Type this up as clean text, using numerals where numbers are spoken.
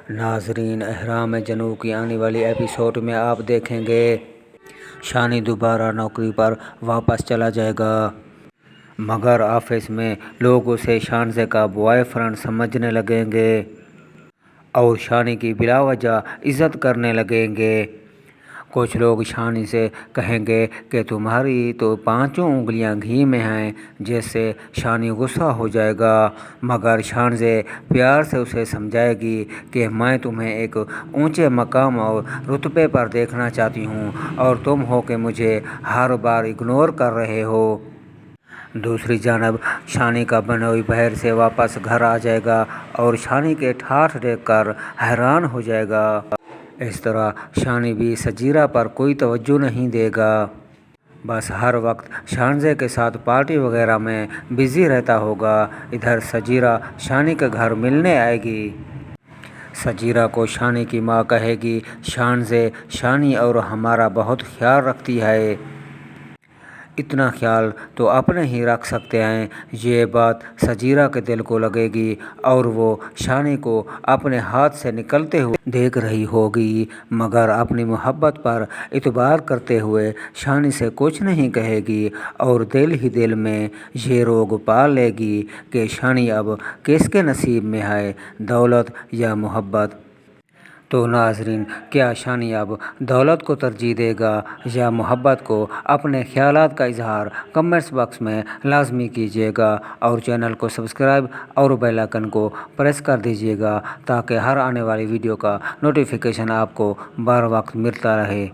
नाजरीन, अहराम जनूब की आने वाली एपिसोड में आप देखेंगे शानी दोबारा नौकरी पर वापस चला जाएगा, मगर ऑफिस में लोग उसे शानज़े का बॉयफ्रेंड समझने लगेंगे और शानी की बिला वजह इज़्ज़त करने लगेंगे। कुछ लोग शानी से कहेंगे कि तुम्हारी तो पांचों उंगलियां घी में हैं, जिससे शानी गुस्सा हो जाएगा, मगर शानज़े प्यार से उसे समझाएगी कि मैं तुम्हें एक ऊंचे मकाम और रुतबे पर देखना चाहती हूं और तुम हो कि मुझे हर बार इग्नोर कर रहे हो। दूसरी जानब शानी का बनोई बहर से वापस घर आ जाएगा और शानी के ठाठ देखकर हैरान हो जाएगा। इस तरह शानी भी सजीरा पर कोई तवज्जो नहीं देगा, बस हर वक्त शानज़े के साथ पार्टी वगैरह में बिज़ी रहता होगा। इधर सजीरा शानी के घर मिलने आएगी। सजीरा को शानी की माँ कहेगी, शानज़े शानी और हमारा बहुत ख्याल रखती है, इतना ख्याल तो अपने ही रख सकते हैं। ये बात सजीरा के दिल को लगेगी और वो शानी को अपने हाथ से निकलते हुए देख रही होगी, मगर अपनी मोहब्बत पर इतबार करते हुए शानी से कुछ नहीं कहेगी और दिल ही दिल में ये रोग पाल लेगी कि शानी अब किसके नसीब में है, दौलत या मोहब्बत। तो नाजरीन, क्या शानी अब दौलत को तरजीह देगा या मोहब्बत को? अपने ख्यालात का इजहार कमेंट्स बॉक्स में लाजमी कीजिएगा और चैनल को सब्सक्राइब और बेल आइकन को प्रेस कर दीजिएगा ताकि हर आने वाली वीडियो का नोटिफिकेशन आपको बर वक्त मिलता रहे।